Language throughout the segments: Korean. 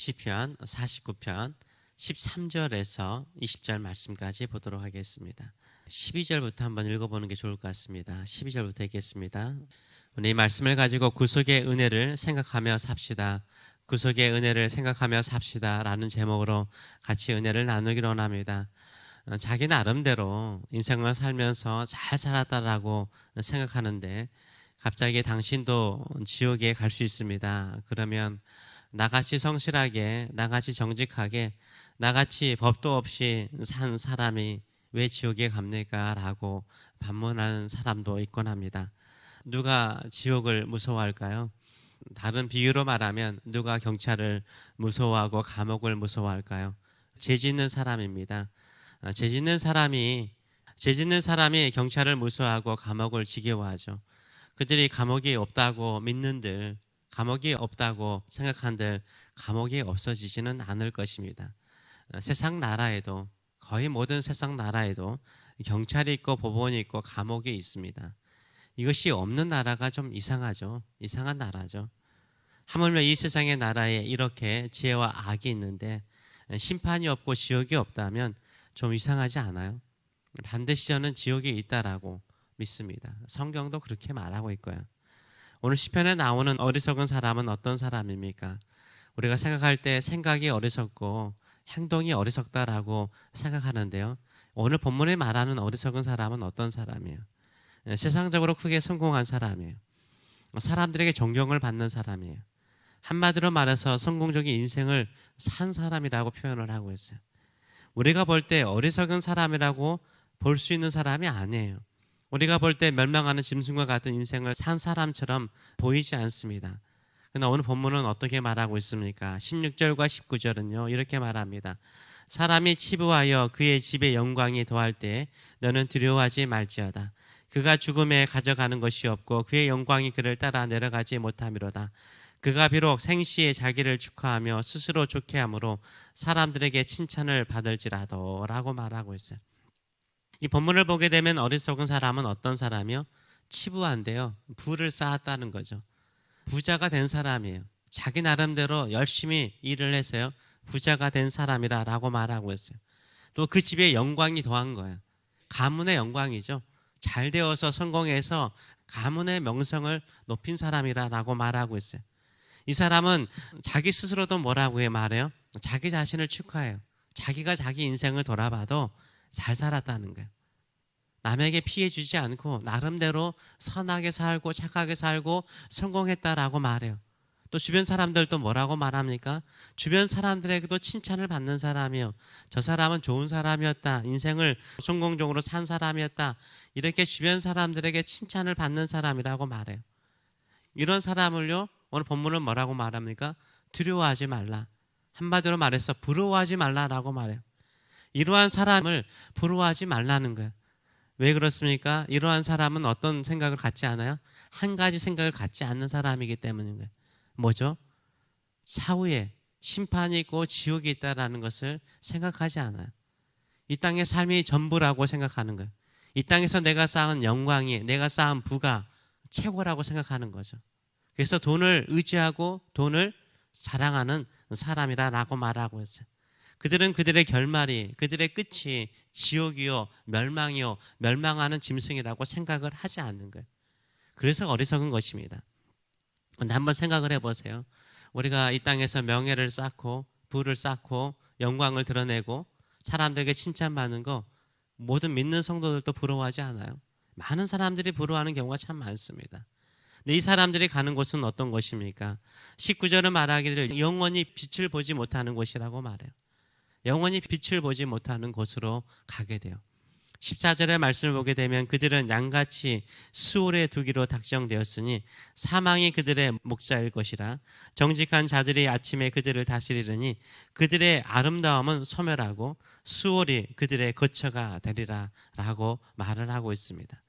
시편 49편 13절에서 20절 말씀까지 보도록 하겠습니다. 12절부터 한번 읽어보는 게 좋을 것 같습니다. 12절부터 읽겠습니다. 오늘 이 말씀을 가지고 구속의 은혜를 생각하며 삽시다. 구속의 은혜를 생각하며 삽시다 라는 제목으로 같이 은혜를 나누기로 원합니다. 자기 나름대로 인생을 살면서 잘 살았다라고 생각하는데 갑자기 당신도 지옥에 갈 수 있습니다. 그러면 나같이 성실하게, 나같이 정직하게, 나같이 법도 없이 산 사람이 왜 지옥에 갑니까? 라고 반문하는 사람도 있곤 합니다. 누가 지옥을 무서워할까요? 다른 비유로 말하면 누가 경찰을 무서워하고 감옥을 무서워할까요? 죄 짓는 사람입니다. 죄 짓는 사람이 경찰을 무서워하고 감옥을 지겨워하죠. 그들이 감옥이 없다고 믿는들, 감옥이 없다고 생각한들 감옥이 없어지지는 않을 것입니다. 세상 나라에도, 거의 모든 세상 나라에도 경찰이 있고 법원이 있고 감옥이 있습니다. 이것이 없는 나라가 좀 이상하죠. 이상한 나라죠. 하물며 이 세상의 나라에 이렇게 죄와 악이 있는데 심판이 없고 지옥이 없다면 좀 이상하지 않아요? 반드시 저는 지옥이 있다라고 믿습니다. 성경도 그렇게 말하고 있고요. 오늘 시편에 나오는 어리석은 사람은 어떤 사람입니까? 우리가 생각할 때 생각이 어리석고 행동이 어리석다라고 생각하는데요. 오늘 본문에 말하는 어리석은 사람은 어떤 사람이에요? 세상적으로 크게 성공한 사람이에요. 사람들에게 존경을 받는 사람이에요. 한마디로 말해서 성공적인 인생을 산 사람이라고 표현을 하고 있어요. 우리가 볼 때 어리석은 사람이라고 볼 수 있는 사람이 아니에요. 우리가 볼 때 멸망하는 짐승과 같은 인생을 산 사람처럼 보이지 않습니다. 그러나 오늘 본문은 어떻게 말하고 있습니까? 16절과 19절은요 이렇게 말합니다. 사람이 치부하여 그의 집에 영광이 더할 때 너는 두려워하지 말지어다. 그가 죽음에 가져가는 것이 없고 그의 영광이 그를 따라 내려가지 못함이로다. 그가 비록 생시에 자기를 축하하며 스스로 좋게 함으로 사람들에게 칭찬을 받을지라도 라고 말하고 있어요. 이 본문을 보게 되면 어리석은 사람은 어떤 사람이요? 치부한데요. 부를 쌓았다는 거죠. 부자가 된 사람이에요. 자기 나름대로 열심히 일을 해서요. 부자가 된 사람이라고 말하고 있어요. 또 그 집에 영광이 더한 거예요. 가문의 영광이죠. 잘 되어서 성공해서 가문의 명성을 높인 사람이라고 말하고 있어요. 이 사람은 자기 스스로도 뭐라고 말해요? 자기 자신을 축하해요. 자기가 자기 인생을 돌아봐도 잘 살았다는 거예요. 남에게 피해 주지 않고 나름대로 선하게 살고 착하게 살고 성공했다라고 말해요. 또 주변 사람들도 뭐라고 말합니까? 주변 사람들에게도 칭찬을 받는 사람이요. 저 사람은 좋은 사람이었다. 인생을 성공적으로 산 사람이었다. 이렇게 주변 사람들에게 칭찬을 받는 사람이라고 말해요. 이런 사람을요, 오늘 본문은 뭐라고 말합니까? 두려워하지 말라. 한마디로 말해서 부러워하지 말라라고 말해요. 이러한 사람을 부러워하지 말라는 거예요. 왜 그렇습니까? 이러한 사람은 어떤 생각을 갖지 않아요? 한 가지 생각을 갖지 않는 사람이기 때문인 거예요. 뭐죠? 차후에 심판이 있고 지옥이 있다라는 것을 생각하지 않아요. 이 땅의 삶이 전부라고 생각하는 거예요. 이 땅에서 내가 쌓은 영광이, 내가 쌓은 부가 최고라고 생각하는 거죠. 그래서 돈을 의지하고 돈을 사랑하는 사람이라고 말하고 있어요. 그들은 그들의 결말이, 그들의 끝이 지옥이요, 멸망이요, 멸망하는 짐승이라고 생각을 하지 않는 거예요. 그래서 어리석은 것입니다. 근데 한번 생각을 해보세요. 우리가 이 땅에서 명예를 쌓고 부를 쌓고 영광을 드러내고 사람들에게 칭찬받는 거 모든 믿는 성도들도 부러워하지 않아요? 많은 사람들이 부러워하는 경우가 참 많습니다. 근데 이 사람들이 가는 곳은 어떤 곳입니까? 19절은 말하기를 영원히 빛을 보지 못하는 곳이라고 말해요. 영원히 빛을 보지 못하는 곳으로 가게 돼요. 14절의 말씀을 보게 되면 그들은 양같이 수월에 두기로 작정되었으니 사망이 그들의 목자일 것이라. 정직한 자들이 아침에 그들을 다스리려니 그들의 아름다움은 소멸하고 수월이 그들의 거처가 되리라 라고 말을 하고 있습니다.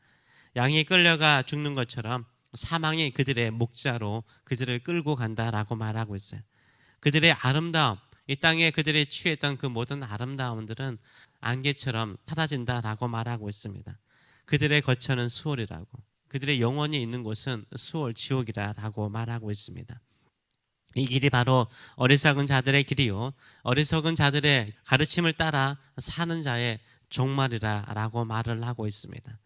양이 끌려가 죽는 것처럼 사망이 그들의 목자로 그들을 끌고 간다라고 말하고 있어요. 그들의 아름다움, 이 땅에 그들이 취했던 그 모든 아름다움들은 안개처럼 사라진다라고 말하고 있습니다. 그들의 거처는 수월이라고, 그들의 영혼이 있는 곳은 수월 지옥이라고 말하고 있습니다. 이 길이 바로 어리석은 자들의 길이요 어리석은 자들의 가르침을 따라 사는 자의 종말이라고 말을 하고 있습니다.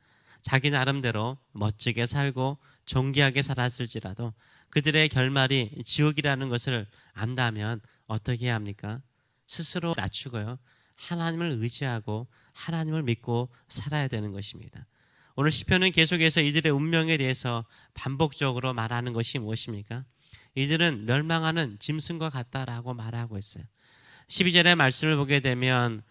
자기 나름대로 멋지게 살고 존귀하게 살았을지라도 그들의 결말이 지옥이라는 것을 안다면 어떻게 해야 합니까? 스스로 낮추고요. 하나님을 의지하고 하나님을 믿고 살아야 되는 것입니다. 오늘 시편은 계속해서 이들의 운명에 대해서 반복적으로 말하는 것이 무엇입니까? 이들은 멸망하는 짐승과 같다라고 말하고 있어요. 12절의 말씀을 보게 되면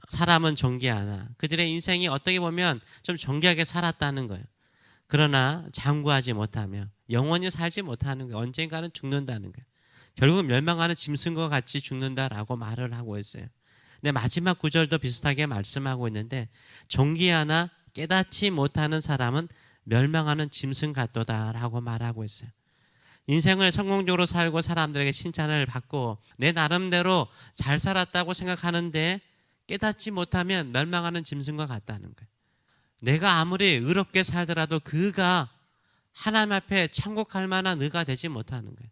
사람은 존귀하나 그들의 인생이 어떻게 보면 좀 존귀하게 살았다는 거예요. 그러나 장구하지 못하며 영원히 살지 못하는 거예요. 언젠가는 죽는다는 거예요. 결국 멸망하는 짐승과 같이 죽는다라고 말을 하고 있어요. 근데 마지막 구절도 비슷하게 말씀하고 있는데 존귀하나 깨닫지 못하는 사람은 멸망하는 짐승 같도다라고 말하고 있어요. 인생을 성공적으로 살고 사람들에게 칭찬을 받고 내 나름대로 잘 살았다고 생각하는데 깨닫지 못하면 멸망하는 짐승과 같다는 거예요. 내가 아무리 의롭게 살더라도 그가 하나님 앞에 천국할 만한 의가 되지 못하는 거예요.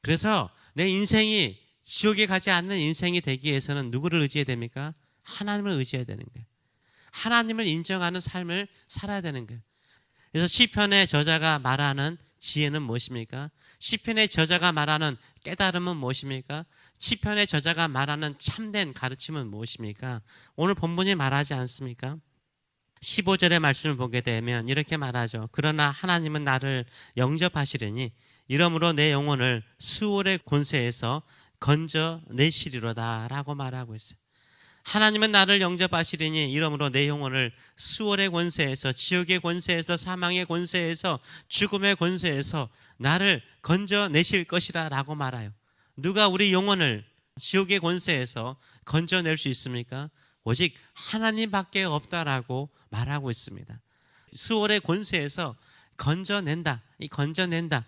그래서 내 인생이 지옥에 가지 않는 인생이 되기 위해서는 누구를 의지해야 됩니까? 하나님을 의지해야 되는 거예요. 하나님을 인정하는 삶을 살아야 되는 거예요. 그래서 시편의 저자가 말하는 지혜는 무엇입니까? 시편의 저자가 말하는 깨달음은 무엇입니까? 시편의 저자가 말하는 참된 가르침은 무엇입니까? 오늘 본문이 말하지 않습니까? 15절의 말씀을 보게 되면 이렇게 말하죠. 그러나 하나님은 나를 영접하시려니 이러므로 내 영혼을 수월의 권세에서 건져내시리로다 라고 말하고 있어요. 하나님은 나를 영접하시리니 이러므로 내 영혼을 수월의 권세에서 지옥의 권세에서 사망의 권세에서 죽음의 권세에서 나를 건져내실 것이라 라고 말해요. 누가 우리 영혼을 지옥의 권세에서 건져낼 수 있습니까? 오직 하나님밖에 없다라고 말하고 있습니다. 수월의 권세에서 건져낸다. 이 건져낸다.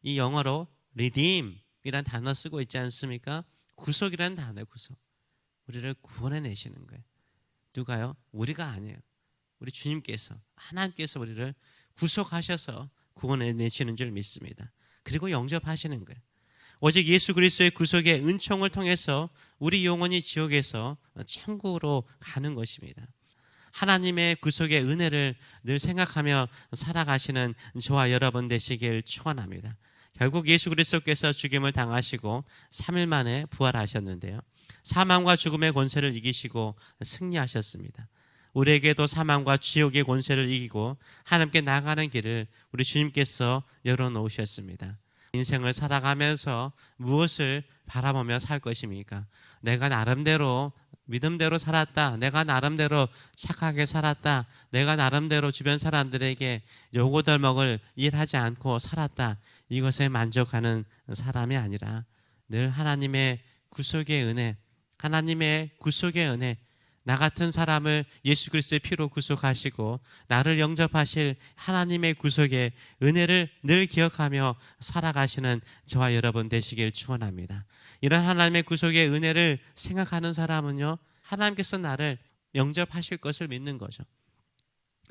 이 영어로 redeem이라는 단어 쓰고 있지 않습니까? 구속이라는 단어예요. 구속. 우리를 구원해 내시는 거예요. 누가요? 우리가 아니에요. 우리 주님께서 하나님께서 우리를 구속하셔서 구원해 내시는 줄 믿습니다. 그리고 영접하시는 거예요. 오직 예수 그리스도의 구속의 은총을 통해서 우리 영혼이 지옥에서 천국으로 가는 것입니다. 하나님의 구속의 은혜를 늘 생각하며 살아가시는 저와 여러분 되시길 축원합니다. 결국 예수 그리스도께서 죽임을 당하시고 3일 만에 부활하셨는데요. 사망과 죽음의 권세를 이기시고 승리하셨습니다. 우리에게도 사망과 지옥의 권세를 이기고 하나님께 나가는 길을 우리 주님께서 열어놓으셨습니다. 인생을 살아가면서 무엇을 바라보며 살 것입니까? 내가 나름대로 믿음대로 살았다. 내가 나름대로 착하게 살았다. 내가 나름대로 주변 사람들에게 요거들 먹을 일하지 않고 살았다. 이것에 만족하는 사람이 아니라 늘 하나님의 구속의 은혜, 하나님의 구속의 은혜, 나 같은 사람을 예수 그리스도의 피로 구속하시고 나를 영접하실 하나님의 구속의 은혜를 늘 기억하며 살아가시는 저와 여러분 되시길 축원합니다. 이런 하나님의 구속의 은혜를 생각하는 사람은요, 하나님께서 나를 영접하실 것을 믿는 거죠.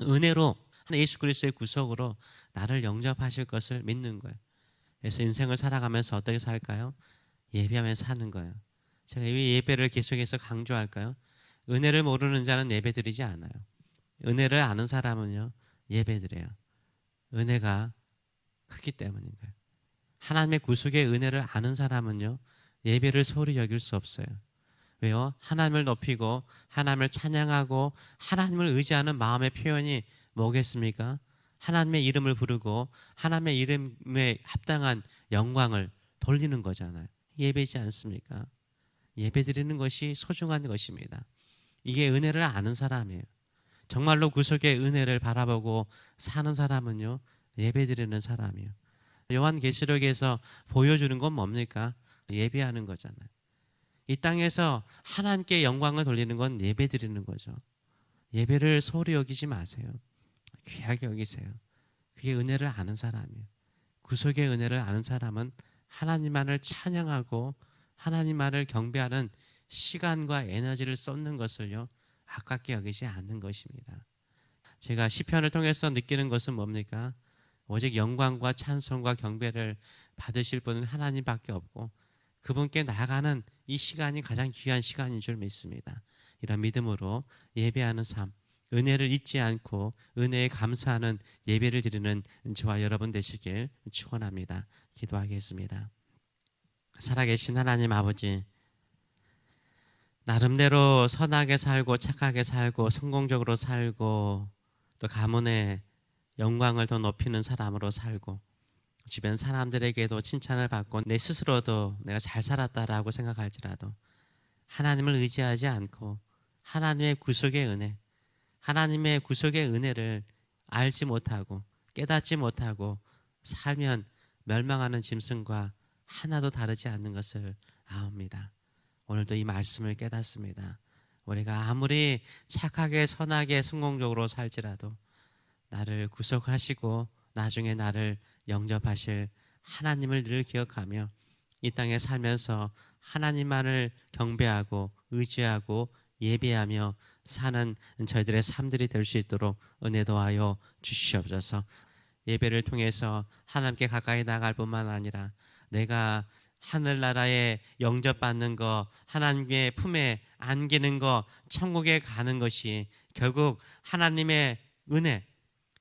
은혜로 예수 그리스도의 구속으로 나를 영접하실 것을 믿는 거예요. 그래서 인생을 살아가면서 어떻게 살까요? 예배하면서 사는 거예요. 제가 이 예배를 계속해서 강조할까요? 은혜를 모르는 자는 예배드리지 않아요. 은혜를 아는 사람은요, 예배드려요. 은혜가 크기 때문인 거예요. 하나님의 구속의 은혜를 아는 사람은요, 예배를 소홀히 여길 수 없어요. 왜요? 하나님을 높이고 하나님을 찬양하고 하나님을 의지하는 마음의 표현이 뭐겠습니까? 하나님의 이름을 부르고 하나님의 이름에 합당한 영광을 돌리는 거잖아요. 예배지 않습니까? 예배드리는 것이 소중한 것입니다. 이게 은혜를 아는 사람이에요. 정말로 구속의 은혜를 바라보고 사는 사람은요, 예배드리는 사람이에요. 요한계시록에서 보여주는 건 뭡니까? 예배하는 거잖아요. 이 땅에서 하나님께 영광을 돌리는 건 예배드리는 거죠. 예배를 소홀히 여기지 마세요. 귀하게 여기세요. 그게 은혜를 아는 사람이에요. 구속의 은혜를 아는 사람은 하나님만을 찬양하고 하나님만을 경배하는 시간과 에너지를 쏟는 것을요, 아깝게 여기지 않는 것입니다. 제가 시편을 통해서 느끼는 것은 뭡니까? 오직 영광과 찬송과 경배를 받으실 분은 하나님밖에 없고 그분께 나아가는 이 시간이 가장 귀한 시간인 줄 믿습니다. 이런 믿음으로 예배하는 삶, 은혜를 잊지 않고 은혜에 감사하는 예배를 드리는 저와 여러분 되시길 축원합니다. 기도하겠습니다. 살아계신 하나님 아버지, 나름대로 선하게 살고 착하게 살고 성공적으로 살고 또 가문의 영광을 더 높이는 사람으로 살고 주변 사람들에게도 칭찬을 받고 내 스스로도 내가 잘 살았다라고 생각할지라도 하나님을 의지하지 않고 하나님의 구속의 은혜, 하나님의 구속의 은혜를 알지 못하고 깨닫지 못하고 살면 멸망하는 짐승과 하나도 다르지 않는 것을 아옵니다. 오늘도 이 말씀을 깨닫습니다. 우리가 아무리 착하게 선하게 성공적으로 살지라도 나를 구속하시고 나중에 나를 영접하실 하나님을 늘 기억하며 이 땅에 살면서 하나님만을 경배하고 의지하고 예배하며 사는 저희들의 삶들이 될 수 있도록 은혜 더하여 주시옵소서. 예배를 통해서 하나님께 가까이 나갈 뿐만 아니라 내가 하늘나라에 영접받는 거, 하나님의 품에 안기는 거, 천국에 가는 것이 결국 하나님의 은혜,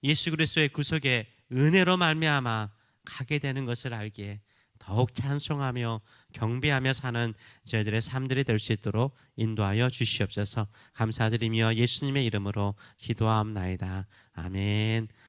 예수 그리스도의 구속의 은혜로 말미암아 가게 되는 것을 알기에 더욱 찬송하며 경배하며 사는 저희들의 삶들이 될 수 있도록 인도하여 주시옵소서. 감사드리며 예수님의 이름으로 기도하옵나이다. 아멘.